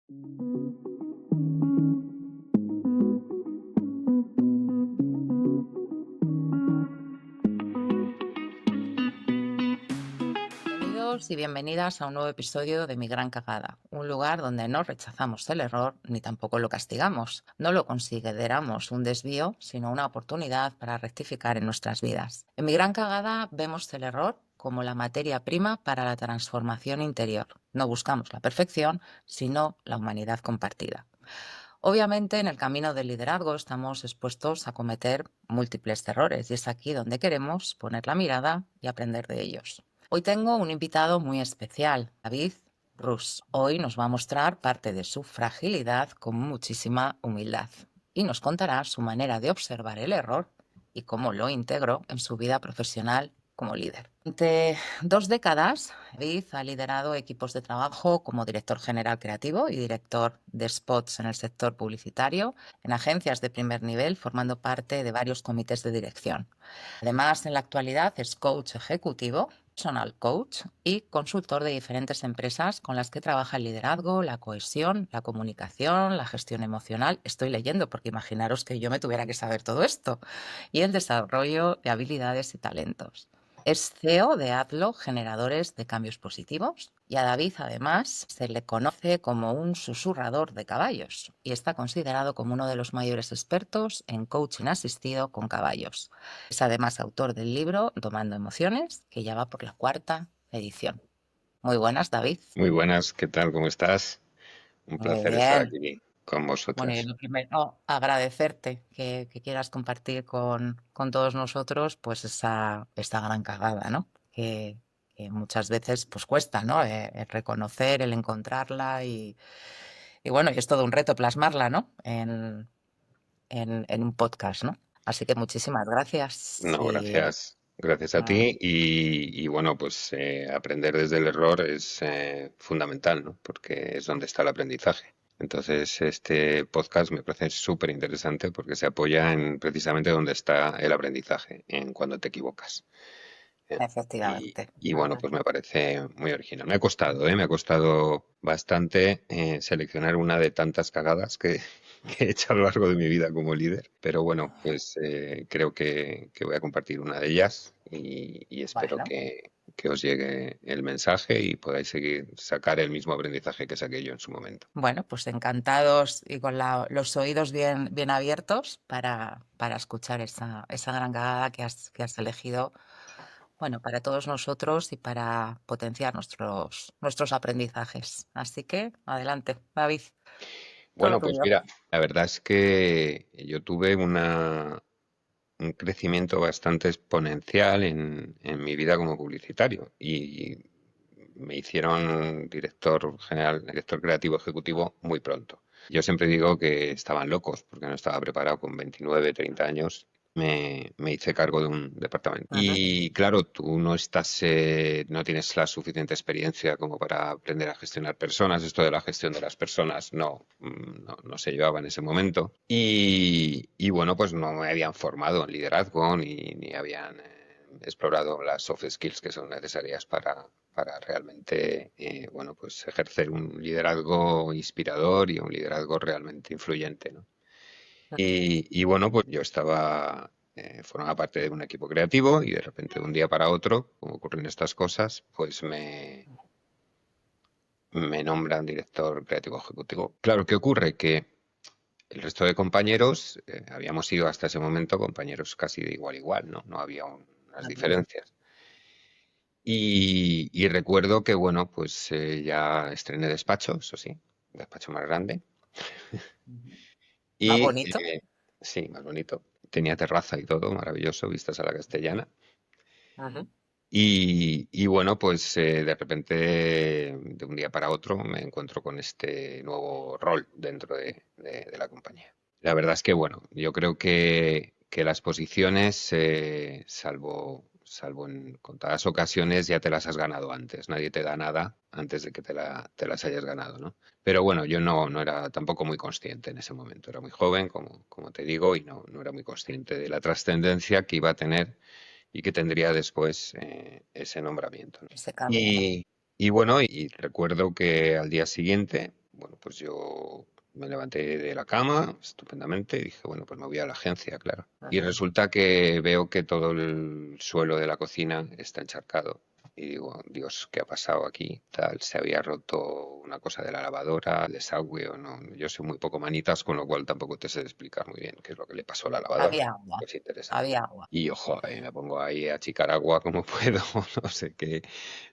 Bienvenidos y bienvenidas a un nuevo episodio de Mi Gran Cagada, un lugar donde no rechazamos el error ni tampoco lo castigamos. No lo consideramos un desvío, sino una oportunidad para rectificar en nuestras vidas. En Mi Gran Cagada vemos el error como la materia prima para la transformación interior. No buscamos la perfección, sino la humanidad compartida. Obviamente, en el camino del liderazgo estamos expuestos a cometer múltiples errores y es aquí donde queremos poner la mirada y aprender de ellos. Hoy tengo un invitado muy especial, David Rus. Hoy nos va a mostrar parte de su fragilidad con muchísima humildad y nos contará su manera de observar el error y cómo lo integró en su vida profesional como líder. Durante 2 décadas, David ha liderado equipos de trabajo como director general creativo y director de spots en el sector publicitario, en agencias de primer nivel, formando parte de varios comités de dirección. Además, en la actualidad es coach ejecutivo, personal coach y consultor de diferentes empresas con las que trabaja el liderazgo, la cohesión, la comunicación, la gestión emocional. Estoy leyendo porque imaginaros que yo me tuviera que saber todo esto. Y el desarrollo de habilidades y talentos. Es CEO de Adlo, generadores de cambios positivos, y a David además se le conoce como un susurrador de caballos y está considerado como uno de los mayores expertos en coaching asistido con caballos. Es además autor del libro Domando Emociones, que ya va por la 4ª edición. Muy buenas, David. Muy buenas, ¿qué tal? ¿Cómo estás? Un Muy placer estar bien. aquí con Bueno, y vosotras. lo primero, agradecerte que quieras compartir con todos nosotros pues esa gran cagada, ¿no? Que muchas veces pues cuesta, ¿no? El reconocer, el encontrarla y bueno, y es todo un reto plasmarla, ¿no? En un podcast, ¿no? Así que muchísimas gracias. No, gracias. Gracias a Ah, ti y bueno, pues aprender desde el error es fundamental, ¿no? Porque es donde está el aprendizaje. Entonces, este podcast me parece súper interesante porque se apoya en precisamente donde está el aprendizaje, en cuando te equivocas. ¿eh? efectivamente. Y bueno, pues me parece muy original. Me ha costado, ¿eh? Me ha costado bastante seleccionar una de tantas cagadas que he hecho a lo largo de mi vida como líder. Pero bueno, pues creo que voy a compartir una de ellas y espero Bueno. que os llegue el mensaje y podáis seguir sacar el mismo aprendizaje que saqué yo en su momento. Bueno, pues encantados y con los oídos bien abiertos para escuchar esa gran cagada que has elegido, bueno, para todos nosotros y para potenciar nuestros aprendizajes. Así que, adelante, David, todo Bueno, pues tuyo. mira, la verdad es que yo tuve un crecimiento bastante exponencial en mi vida como publicitario y me hicieron director general, director creativo ejecutivo muy pronto. Yo siempre digo que estaban locos porque no estaba preparado con 29, 30 años. Me hice cargo de un departamento. Ujú. Y claro, tú no estás, no tienes la suficiente experiencia como para aprender a gestionar personas. Esto de la gestión de las personas no se llevaba en ese momento. Y bueno, pues no me habían formado en liderazgo ni habían explorado las soft skills que son necesarias para realmente, bueno, pues ejercer un liderazgo inspirador y un liderazgo realmente influyente, ¿no? Y bueno, pues yo formaba parte de un equipo creativo y de repente de un día para otro, como ocurren estas cosas, pues me nombran director creativo ejecutivo. Claro, ¿qué ocurre? Que el resto de compañeros habíamos sido hasta ese momento compañeros casi de igual a igual, ¿no? No había unas Ujú. diferencias. Y recuerdo que, bueno, pues ya estrené despacho, eso sí, despacho más grande. Ujú. Más Y bonito. sí, más bonito. Tenía terraza y todo, maravilloso, vistas a la castellana. Ujú. Y bueno, pues de repente, de un día para otro, me encuentro con este nuevo rol dentro de la compañía. La verdad es que, bueno, yo creo que las posiciones, salvo en contadas ocasiones, ya te las has ganado antes. Nadie te da nada antes de que te las hayas ganado, ¿no? Pero bueno, yo no era tampoco muy consciente en ese momento. Era muy joven, como te digo, y no era muy consciente de la trascendencia que iba a tener y que tendría después ese nombramiento, ¿no? Ese cambio. Y bueno, y recuerdo que al día siguiente bueno, pues yo me levanté de la cama estupendamente y dije, bueno, pues me voy a la agencia, claro. Y Ujú. resulta que veo que todo el suelo de la cocina está encharcado. Y digo, Dios, ¿qué ha pasado aquí? Tal, se había roto una cosa de la lavadora, el desagüe o no. Yo soy muy poco manitas, con lo cual tampoco te sé explicar muy bien qué es lo que le pasó a la lavadora. Había agua, Es interesante. había agua. Y ojo, me pongo ahí a achicar agua como puedo, no sé qué,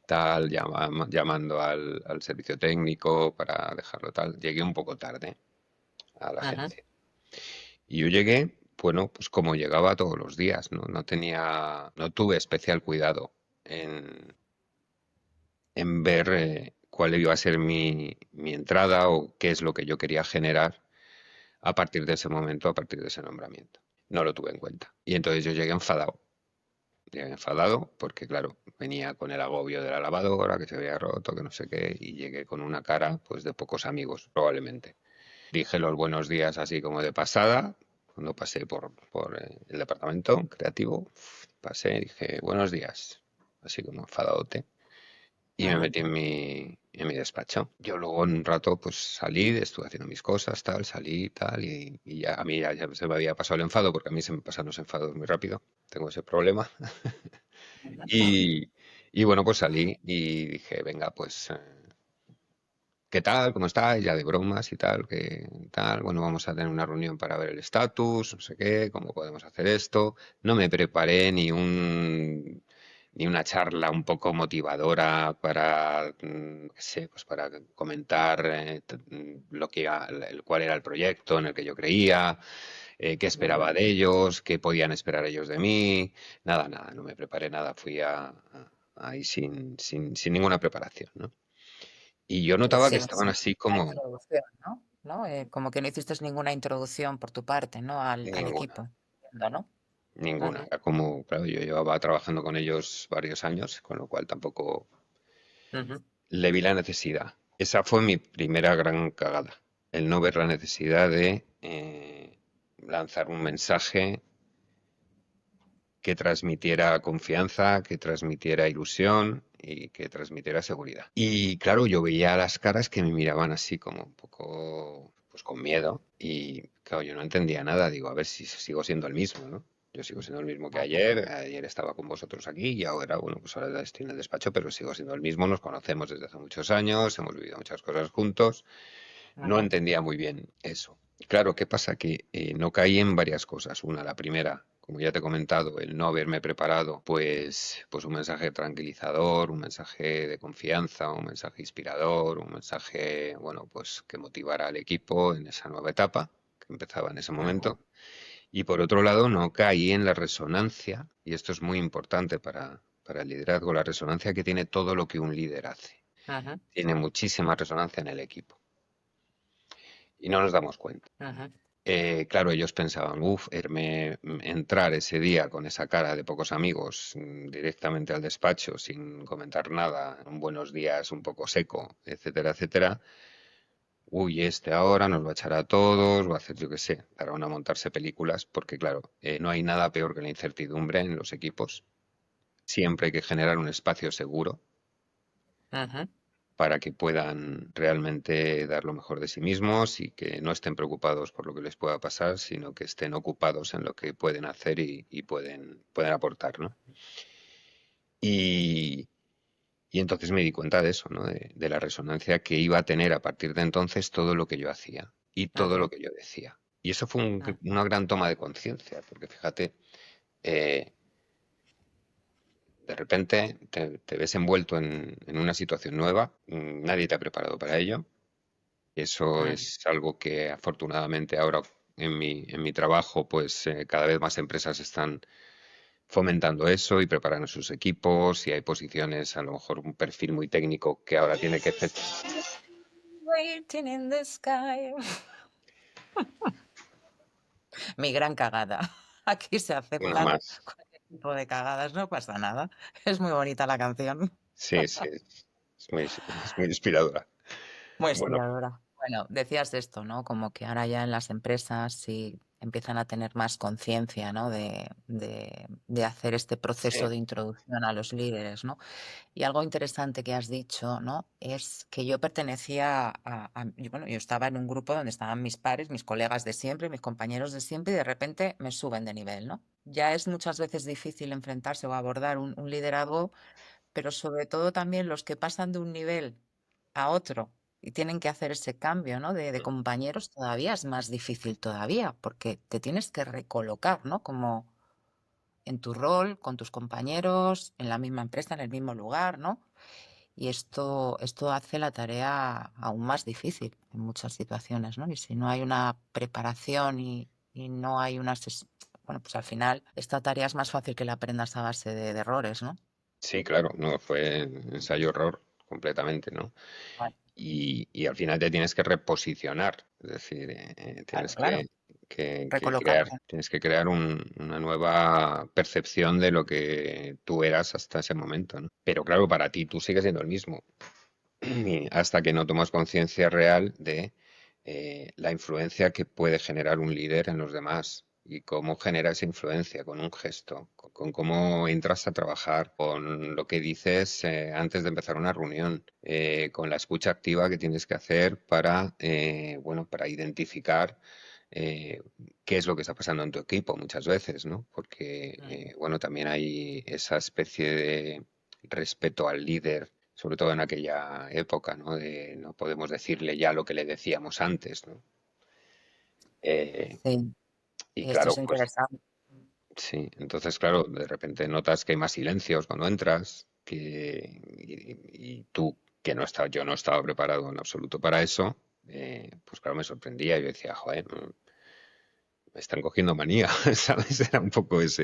tal, llamando al servicio técnico para dejarlo tal. Llegué un poco tarde a la Ujú. agencia. Y yo llegué, bueno, pues como llegaba todos los días, ¿no? No tuve especial cuidado en, en ver cuál iba a ser mi entrada o qué es lo que yo quería generar a partir de ese momento, a partir de ese nombramiento. No lo tuve en cuenta. Y entonces yo llegué enfadado. Llegué enfadado porque, claro, venía con el agobio de la lavadora, que se había roto, que no sé qué, y llegué con una cara, pues, de pocos amigos, probablemente. Dije los buenos días así como de pasada, cuando pasé por el departamento creativo, pasé y dije buenos días, así como enfadadote, y me Ujú. metí en mi despacho. Yo luego en un rato pues salí, estuve haciendo mis cosas, tal, salí, tal, y ya a mí ya se me había pasado el enfado, porque a mí se me pasan los enfados muy rápido, tengo ese problema. Y, y bueno, pues salí y dije, venga, pues ¿qué tal? ¿Cómo estáis? Ya de bromas y tal, ¿qué tal? Bueno, vamos a tener una reunión para ver el estatus, no sé qué, cómo podemos hacer esto. No me preparé ni una charla un poco motivadora para, qué sé, pues para comentar cuál era el proyecto en el que yo creía, qué Ujú. esperaba de ellos, qué podían esperar ellos de mí. Nada, nada, no me preparé nada, ahí sin ninguna preparación, ¿no? Y yo notaba que estaban Sin así la como introducción, ¿no? ¿No? Como que no hiciste ninguna introducción por tu parte, ¿no? Al ninguna, equipo, entiendo, ¿no? ninguna. Ujú. Era como, claro, yo llevaba trabajando con ellos varios años, con lo cual tampoco Ujú. le vi la necesidad. Esa fue mi primera gran cagada, el no ver la necesidad de lanzar un mensaje que transmitiera confianza, que transmitiera ilusión y que transmitiera seguridad. Y claro, yo veía las caras que me miraban así como un poco, pues con miedo. Y claro, yo no entendía nada. Digo, a ver si sigo siendo el mismo, ¿no? Yo sigo siendo el mismo que Ujú. ayer. Ayer estaba con vosotros aquí y ahora, bueno, pues ahora estoy en el despacho, pero sigo siendo el mismo. Nos conocemos desde hace muchos años, hemos vivido muchas cosas juntos. No Ujú. entendía muy bien eso. Claro, ¿qué pasa? Que no caí en varias cosas. Una, la primera, como ya te he comentado, el no haberme preparado, pues un mensaje tranquilizador, un mensaje de confianza, un mensaje inspirador, un mensaje, bueno, pues que motivara al equipo en esa nueva etapa que empezaba en ese Ujú. momento. Y por otro lado, no caí en la resonancia, y esto es muy importante para el liderazgo, la resonancia que tiene todo lo que un líder hace. Ujú. Tiene muchísima resonancia en el equipo y no nos damos cuenta. Ujú. Claro, ellos pensaban, uff, entrar ese día con esa cara de pocos amigos directamente al despacho sin comentar nada, un buenos días un poco seco, etcétera, etcétera. Uy, este ahora nos va a echar a todos, va a hacer yo qué sé, para a montarse películas, porque claro, no hay nada peor que la incertidumbre en los equipos. Siempre hay que generar un espacio seguro Ujú. para que puedan realmente dar lo mejor de sí mismos y que no estén preocupados por lo que les pueda pasar, sino que estén ocupados en lo que pueden hacer y pueden aportar, ¿no? Y, y entonces me di cuenta de eso, ¿no? De la resonancia que iba a tener a partir de entonces todo lo que yo hacía y todo Ujú. lo que yo decía. Y eso fue Ujú. una gran toma de conciencia, porque fíjate, eh, de repente te ves envuelto en una situación nueva, nadie te ha preparado para ello. Eso Ujú. es algo que afortunadamente ahora en mi trabajo, pues cada vez más empresas están fomentando eso y preparan a sus equipos y hay posiciones, a lo mejor un perfil muy técnico que ahora tiene que hacer. Waiting in the sky. Mi gran cagada. Aquí se Una aceptan más. cualquier tipo de cagadas, no pasa nada. Es muy bonita la canción, Sí, sí, es muy inspiradora. muy Bueno, inspiradora. Bueno, decías esto, ¿no? Como que ahora ya en las empresas sí, empiezan a tener más conciencia, ¿no? de hacer este proceso Sí, de introducción a los líderes, ¿no? Y algo interesante que has dicho, ¿no? Es que yo pertenecía bueno, yo estaba en un grupo donde estaban mis pares, mis colegas de siempre, mis compañeros de siempre, y de repente me suben de nivel, ¿no? Ya es muchas veces difícil enfrentarse o abordar un liderazgo, pero sobre todo también los que pasan de un nivel a otro y tienen que hacer ese cambio, ¿no? De compañeros todavía es más difícil todavía, porque te tienes que recolocar, ¿no? Como en tu rol, con tus compañeros, en la misma empresa, en el mismo lugar, ¿no? Y esto hace la tarea aún más difícil en muchas situaciones, ¿no? Y si no hay una preparación y no hay bueno, pues al final esta tarea es más fácil que la aprendas a base de errores, ¿no? sí, claro, no, fue ensayo-error completamente, ¿no? Vale. Y al final te tienes que reposicionar, es decir, Claro, tienes claro. crear, Recolocarte. tienes que crear una nueva percepción de lo que tú eras hasta ese momento, ¿no? Pero claro, para ti tú sigues siendo el mismo, y hasta que no tomas conciencia real de la influencia que puede generar un líder en los demás y cómo genera esa influencia con un gesto, con cómo entras a trabajar, con lo que dices antes de empezar una reunión, con la escucha activa que tienes que hacer para, bueno, para identificar eh, qué es lo que está pasando en tu equipo muchas veces, ¿no? Porque, Mm. bueno, también hay esa especie de respeto al líder, sobre todo en aquella época, ¿no? De no podemos decirle ya lo que le decíamos antes, ¿no? Eh, Sí, y y esto claro, es pues interesante. sí, entonces claro, de repente notas que hay más silencios cuando entras, y tú, que no estaba, yo no estaba preparado en absoluto para eso, pues claro, me sorprendía. Yo decía, joder, me están cogiendo manía, ¿sabes? Era un poco esa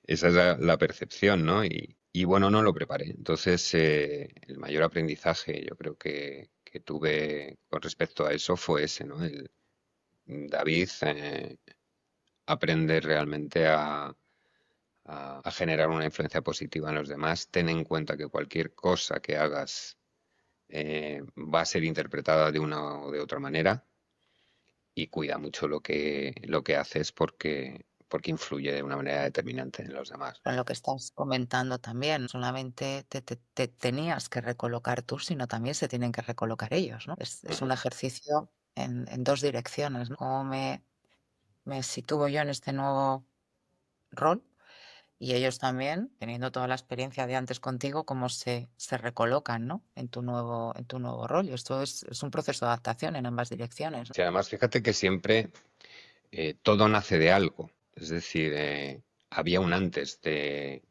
es la percepción, ¿no? Y bueno, no lo preparé. Entonces, el mayor aprendizaje yo creo que tuve con respecto a eso fue ese, ¿no? David, aprender realmente a generar una influencia positiva en los demás. Ten en cuenta que cualquier cosa que hagas va a ser interpretada de una o de otra manera y cuida mucho lo que haces porque influye de una manera determinante en los demás. Con lo que estás comentando también, no solamente te tenías que recolocar tú, sino también se tienen que recolocar ellos, ¿no? Es un ejercicio en dos direcciones, ¿no? Cómo me sitúo yo en este nuevo rol y ellos también, teniendo toda la experiencia de antes contigo, cómo se recolocan, ¿no? En tu nuevo rol. Y esto es un proceso de adaptación en ambas direcciones, ¿no? Sí, además, fíjate que siempre todo nace de algo. Es decir, había un antes de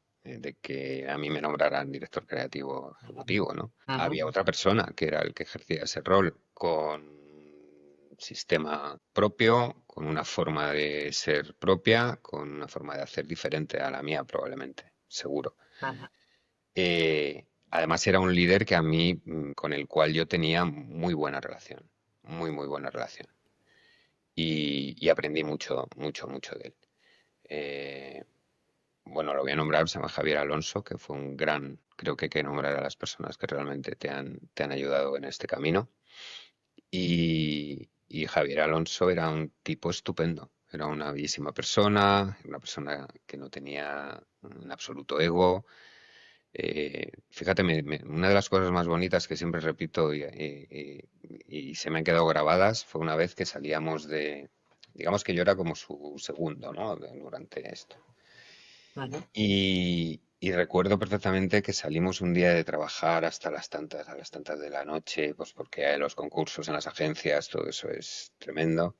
que a mí me nombraran director creativo ejecutivo, ¿no? Ujú. Había otra persona que era el que ejercía ese rol con un sistema propio, con una forma de ser propia, con una forma de hacer diferente a la mía, probablemente, seguro. Ujú. Además, era un líder que a mí, con el cual yo tenía muy buena relación, muy, muy buena relación y aprendí mucho, mucho, mucho de él. Eh, bueno, lo voy a nombrar, se llama Javier Alonso, que fue un gran, creo que hay que nombrar a las personas que realmente te han ayudado en este camino. Y Javier Alonso era un tipo estupendo, era una bellísima persona, una persona que no tenía un absoluto ego. Fíjate, una de las cosas más bonitas que siempre repito y se me han quedado grabadas fue una vez que salíamos digamos que yo era como su segundo, ¿no? Durante esto. Ujú. Y recuerdo perfectamente que salimos un día de trabajar hasta a las tantas de la noche, pues porque hay los concursos en las agencias, todo eso es tremendo.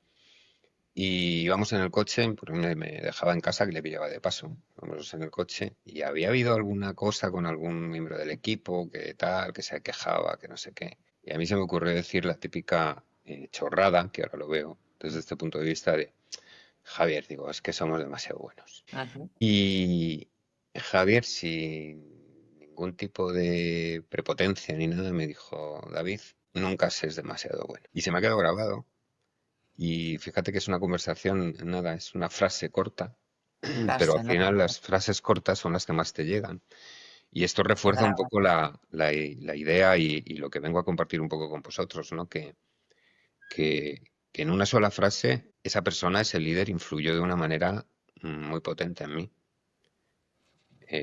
Y íbamos en el coche, porque me dejaba en casa que le pillaba de paso. Íbamos en el coche y había habido alguna cosa con algún miembro del equipo que tal, que se quejaba, que no sé qué. Y a mí se me ocurrió decir la típica chorrada, que ahora lo veo desde este punto de vista de Javier, digo, es que somos demasiado buenos. Ujú. Y Javier, sin ningún tipo de prepotencia ni nada, me dijo, David, nunca se es demasiado bueno. Y se me ha quedado grabado. Y fíjate que es una conversación, nada, es una frase corta, pero al Frase, ¿no? final las frases cortas son las que más te llegan. Y esto Te refuerza un graba. poco la idea y lo que vengo a compartir un poco con vosotros, ¿no? Que en una sola frase esa persona, ese líder, influyó de una manera muy potente en mí.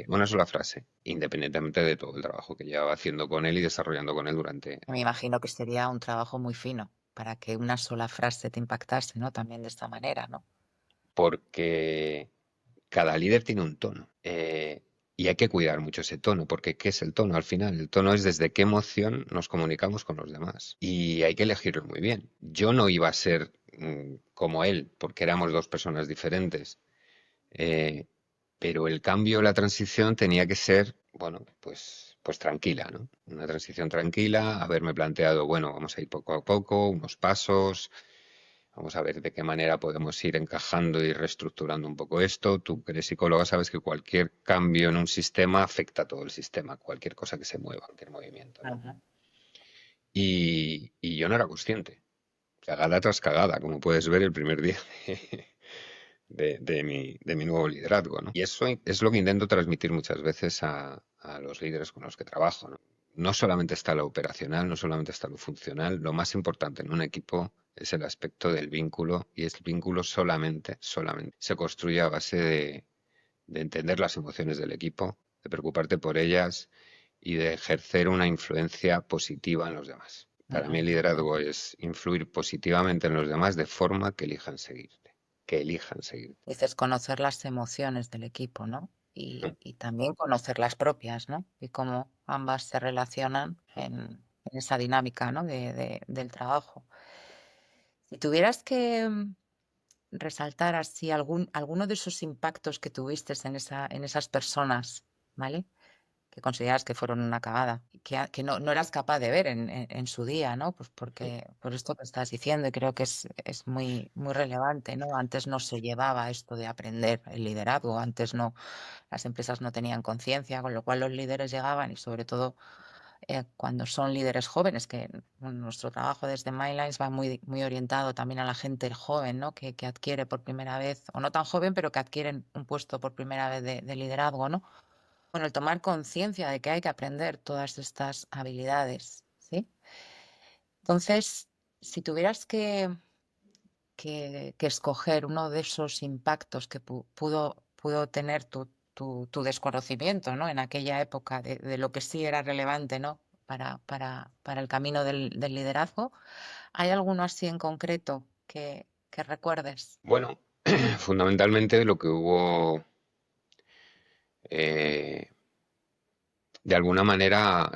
Una sola frase, independientemente de todo el trabajo que llevaba haciendo con él y desarrollando con él durante... Me imagino que sería un trabajo muy fino para que una sola frase te impactase, ¿no? También de esta manera, ¿no? Porque cada líder tiene un tono. Y hay que cuidar mucho ese tono, porque ¿qué es el tono al final? El tono es desde qué emoción nos comunicamos con los demás. Y hay que elegirlo muy bien. Yo no iba a ser como él, porque éramos dos personas diferentes. Eh, pero el cambio, la transición tenía que ser, bueno, pues tranquila, ¿no? Una transición tranquila, haberme planteado, bueno, vamos a ir poco a poco, unos pasos, vamos a ver de qué manera podemos ir encajando y reestructurando un poco esto. Tú que eres psicóloga sabes que cualquier cambio en un sistema afecta a todo el sistema, cualquier cosa que se mueva, cualquier movimiento, ¿no? Ajá. Y yo no era consciente. Cagada tras cagada, como puedes ver el primer día de mi nuevo liderazgo, ¿no? Y eso es lo que intento transmitir muchas veces a los líderes con los que trabajo, ¿no? No solamente está lo operacional, no solamente está lo funcional, lo más importante en un equipo es el aspecto del vínculo y el vínculo solamente se construye a base de entender las emociones del equipo, de preocuparte por ellas y de ejercer una influencia positiva en los demás. Para mí el liderazgo es influir positivamente en los demás de forma que elijan seguirte, que elijan seguirte. Dices conocer las emociones del equipo, ¿no? Y también conocer las propias, ¿no? Y cómo ambas se relacionan en esa dinámica, ¿no? Del trabajo. Si tuvieras que resaltar así alguno de esos impactos que tuviste en esas personas, ¿vale? Que consideras que fueron una cagada, que no eras capaz de ver en su día, ¿no? Pues porque, por esto que estás diciendo, y creo que es muy, muy relevante, ¿no? Antes no se llevaba esto de aprender el liderazgo, antes no, las empresas no tenían conciencia, con lo cual los líderes llegaban y sobre todo cuando son líderes jóvenes, que bueno, nuestro trabajo desde Mindlines va muy, muy orientado también a la gente joven, ¿no? Que adquiere por primera vez, o no tan joven, pero que adquieren un puesto por primera vez de liderazgo, ¿no? Bueno, el tomar conciencia de que hay que aprender todas estas habilidades, ¿sí? Entonces, si tuvieras que escoger uno de esos impactos que pudo tener tu desconocimiento, ¿no? En aquella época de lo que sí era relevante, ¿no? Para el camino del liderazgo, ¿hay alguno así en concreto que recuerdes? Bueno, fundamentalmente lo que hubo, eh, de alguna manera,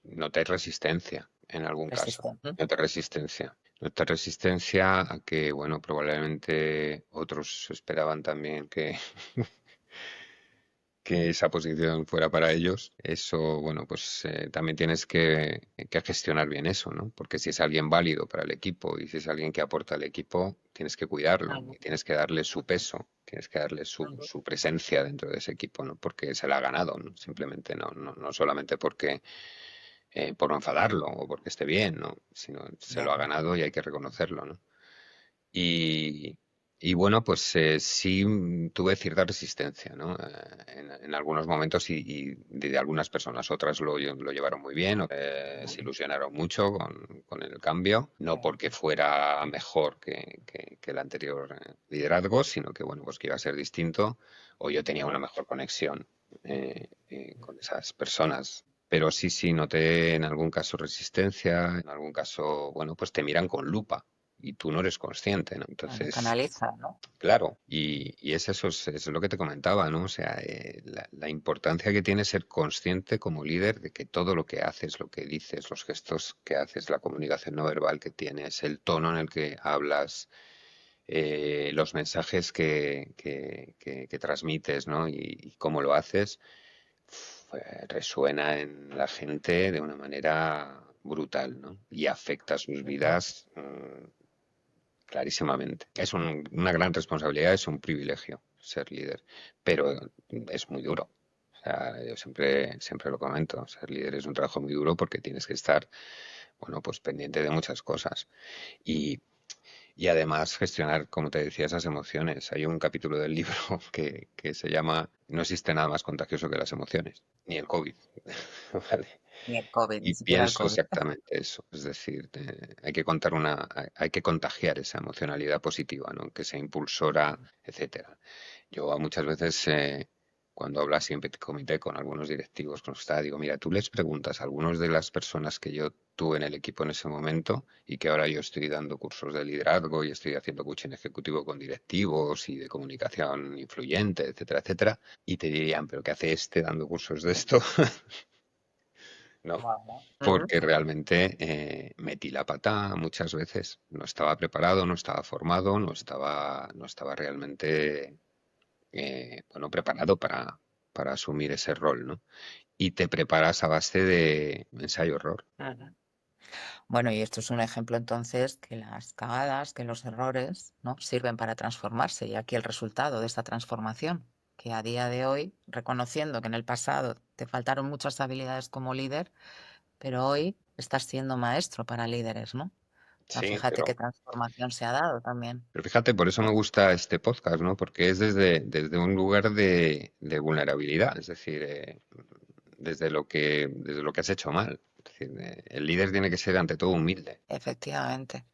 noté resistencia en algún caso. Resistente. Noté resistencia. Noté resistencia a que, bueno, probablemente otros esperaban también que esa posición fuera para ellos. Eso, bueno, pues también tienes que gestionar bien eso, ¿no? Porque si es alguien válido para el equipo y si es alguien que aporta al equipo, tienes que cuidarlo Ujú, y tienes que darle su peso, tienes que darle ujú, su presencia dentro de ese equipo, ¿no? Porque se la ha ganado, ¿no? Simplemente no solamente porque por no enfadarlo o porque esté bien, ¿no? Sino se lo ha ya. ganado y hay que reconocerlo, ¿no? Y, y bueno, pues sí tuve cierta resistencia, ¿no? En algunos momentos y de algunas personas, otras lo llevaron muy bien, se ilusionaron mucho con el cambio, no porque fuera mejor que el anterior liderazgo, sino que bueno, pues que iba a ser distinto o yo tenía una mejor conexión con esas personas. Pero sí, noté en algún caso resistencia, en algún caso, bueno, pues te miran con lupa y tú no eres consciente, ¿no? Bueno, Entonces, canaliza, ¿no? claro, y es eso, es lo que te comentaba, ¿no? O sea, la importancia que tiene ser consciente como líder de que todo lo que haces, lo que dices, los gestos que haces, la comunicación no verbal que tienes, el tono en el que hablas, los mensajes que transmites, ¿no? Y cómo lo haces, resuena en la gente de una manera brutal, ¿no? Y afecta a sus vidas clarísimamente. Es una gran responsabilidad, es un privilegio ser líder, pero es muy duro. O sea, yo siempre lo comento, ser líder es un trabajo muy duro porque tienes que estar, bueno, pues pendiente de muchas cosas. Y, Y además gestionar, como te decía, esas emociones. Hay un capítulo del libro que se llama No existe nada más contagioso que las emociones, ni el COVID. ¿Vale? Ni el COVID, ni Y siquiera el pienso COVID. exactamente eso. Es decir, hay que contagiar esa emocionalidad positiva, ¿no? Que sea impulsora, etcétera. Yo muchas veces, cuando hablo así en petit comité con algunos directivos, con los que digo, mira, tú les preguntas a algunos de las personas que yo tuve en el equipo en ese momento y que ahora yo estoy dando cursos de liderazgo y estoy haciendo coaching ejecutivo con directivos y de comunicación influyente, etcétera, etcétera, y te dirían, pero ¿qué hace este dando cursos de esto? ¿No? Wow. Ujú. Porque realmente metí la pata muchas veces. No estaba preparado, no estaba formado, no estaba realmente bueno, preparado para asumir ese rol, ¿no? Y te preparas a base de ensayo-error. Ujú. Bueno, y esto es un ejemplo entonces que las cagadas, que los errores, ¿no? Sirven para transformarse. Y aquí el resultado de esta transformación, que a día de hoy, reconociendo que en el pasado te faltaron muchas habilidades como líder, pero hoy estás siendo maestro para líderes, ¿no? O sea, Sí, fíjate qué transformación se ha dado también. pero fíjate, por eso me gusta este podcast, ¿no? Porque es desde un lugar de vulnerabilidad, es decir, desde lo que has hecho mal. Es decir, el líder tiene que ser ante todo humilde. Efectivamente.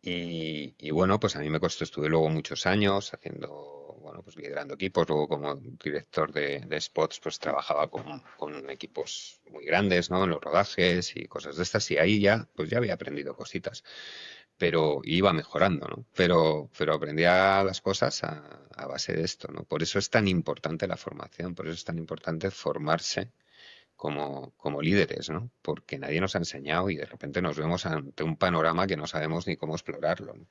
Y bueno, pues a mí me costó, estuve luego muchos años haciendo, bueno, pues liderando equipos, luego como director de spots, pues trabajaba con equipos muy grandes, ¿no? En los rodajes y cosas de estas, y ahí ya, pues ya había aprendido cositas, pero iba mejorando, ¿no? Pero aprendía las cosas a base de esto, ¿no? Por eso es tan importante la formación, por eso es tan importante formarse como líderes, ¿no? Porque nadie nos ha enseñado y de repente nos vemos ante un panorama que no sabemos ni cómo explorarlo, ¿no?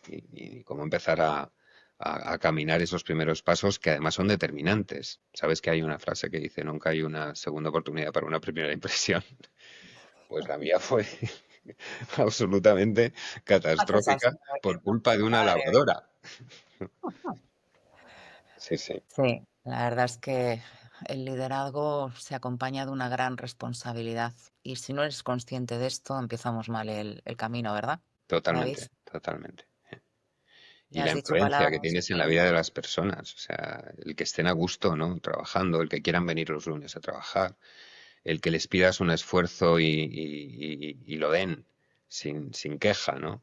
Ni cómo empezar a caminar esos primeros pasos que además son determinantes. Sabes que hay una frase que dice, nunca hay una segunda oportunidad para una primera impresión. Pues la mía fue absolutamente Pues así catastrófica me por quedo. culpa de una Madre mía. lavadora. Sí, sí, Sí, la verdad es que el liderazgo se acompaña de una gran responsabilidad y si no eres consciente de esto, empezamos mal el camino, ¿verdad, David? totalmente, totalmente. Y Ya la has dicho influencia que palabras tienes en la que... vida de las personas, o sea, el que estén a gusto, ¿no? Trabajando, el que quieran venir los lunes a trabajar, el que les pidas un esfuerzo y lo den sin queja, ¿no?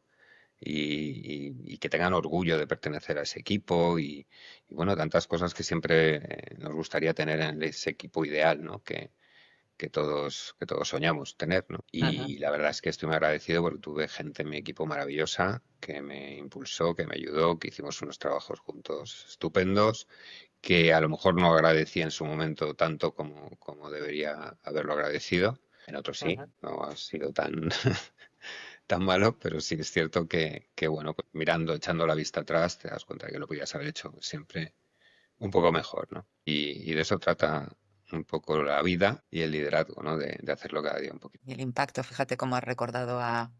Y que tengan orgullo de pertenecer a ese equipo y bueno, tantas cosas que siempre nos gustaría tener en ese equipo ideal, ¿no? Que todos soñamos tener, ¿no? Ujú. Y la verdad es que estoy muy agradecido porque tuve gente en mi equipo maravillosa que me impulsó, que me ayudó, que hicimos unos trabajos juntos estupendos, que a lo mejor no agradecí en su momento tanto como debería haberlo agradecido. En otros sí, Ujú. no ha sido tan malo, pero sí es cierto que bueno, pues mirando, echando la vista atrás, te das cuenta de que lo podías haber hecho siempre un poco mejor, ¿no? Y de eso trata un poco la vida y el liderazgo, ¿no? De hacerlo cada día un poquito. Y el impacto, fíjate cómo has recordado a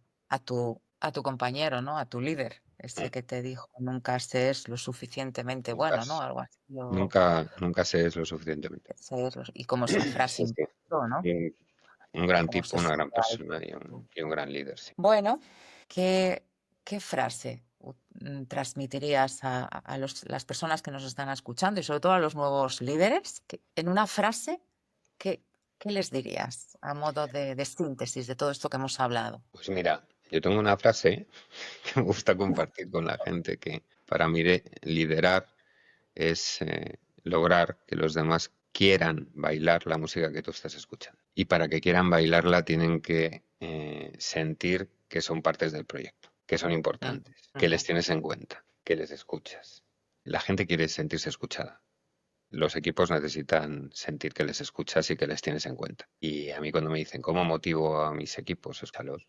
tu compañero, ¿no? A tu líder, ese Mm. que te dijo, nunca se es lo suficientemente Nunca, bueno, ¿no? Algo así. nunca se es lo suficientemente. Y cómo esa frase Sí, sí. impactó, ¿no? Y un gran Cómo tipo, se una gran supo persona y un gran líder, sí. Bueno, ¿qué frase transmitirías a las personas que nos están escuchando y sobre todo a los nuevos líderes? En una frase, ¿qué, qué les dirías a modo de síntesis de todo esto que hemos hablado? Pues mira, yo tengo una frase que me gusta compartir con la gente que para mí liderar es lograr que los demás quieran bailar la música que tú estás escuchando. Y para que quieran bailarla tienen que sentir que son partes del proyecto, que son Mm, importantes, que les tienes en cuenta, que les escuchas. La gente quiere sentirse escuchada. Los equipos necesitan sentir que les escuchas y que les tienes en cuenta. Y a mí cuando me dicen cómo motivo a mis equipos, es calor.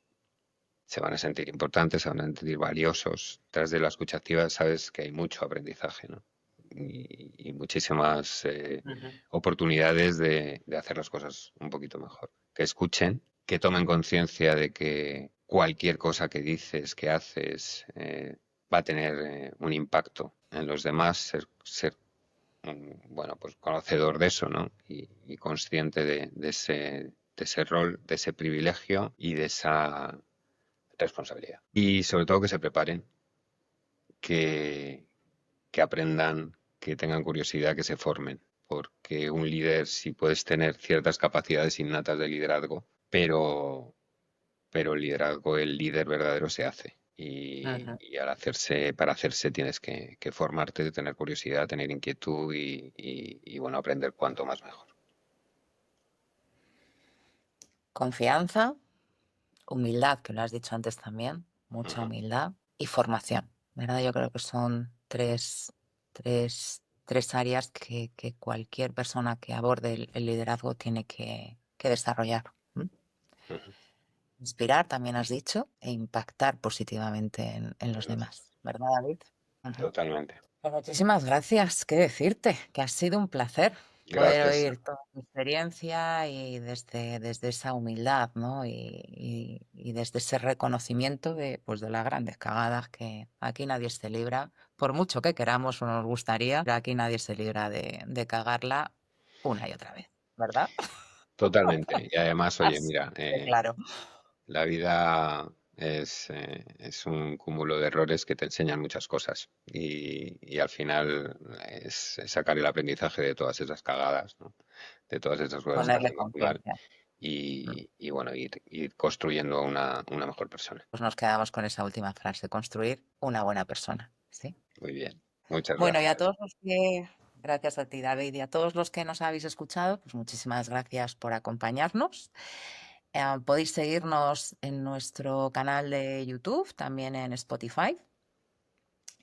Se van a sentir importantes, se van a sentir valiosos. Tras de la escucha activa sabes que hay mucho aprendizaje, ¿no? Y muchísimas ujú. oportunidades de hacer las cosas un poquito mejor. Que escuchen, que tomen conciencia de que cualquier cosa que dices, que haces, va a tener un impacto en los demás, ser bueno, pues conocedor de eso, ¿no? Y consciente de ese rol, de ese privilegio y de esa responsabilidad. Y sobre todo que se preparen, que, que aprendan, que tengan curiosidad, que se formen. Porque un líder sí puedes tener ciertas capacidades innatas de liderazgo, pero el líder verdadero se hace. Ujú. Y para hacerse tienes que formarte, tener curiosidad, tener inquietud bueno, aprender cuanto más mejor. Confianza, humildad, que lo has dicho antes también, mucha Ujú. humildad y formación, ¿verdad? Yo creo que son tres áreas que cualquier persona que aborde el liderazgo tiene que desarrollar. ¿M? Ujú. Inspirar, también has dicho, e impactar positivamente en los demás, ¿verdad, David? Ujú. Totalmente. Pues muchísimas gracias. ¿Qué decirte? Que ha sido un placer poder Gracias. oír toda tu experiencia y desde esa humildad, ¿no? Y desde ese reconocimiento pues, de las grandes cagadas que aquí nadie se libra, por mucho que queramos o nos gustaría, pero aquí nadie se libra de cagarla una y otra vez, ¿verdad? Totalmente. Y además, oye, Así mira, de claro. la vida es un cúmulo de errores que te enseñan muchas cosas y al final es sacar el aprendizaje de todas esas cagadas, ¿no? De todas esas cosas que Ponerle hacemos mal conciencia. y bueno, ir construyendo una mejor persona. Pues nos quedamos con esa última frase, construir una buena persona, ¿sí? Muy bien. Muchas Bueno, y a gracias. todos los que, gracias a ti, David, y a todos los que nos habéis escuchado, pues muchísimas gracias por acompañarnos. Podéis seguirnos en nuestro canal de YouTube, también en Spotify.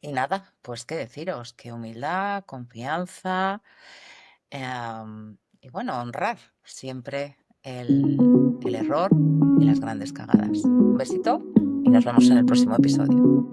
Y nada, pues qué deciros, que humildad, confianza, y bueno, honrar siempre el error y las grandes cagadas. Un besito y nos vemos en el próximo episodio.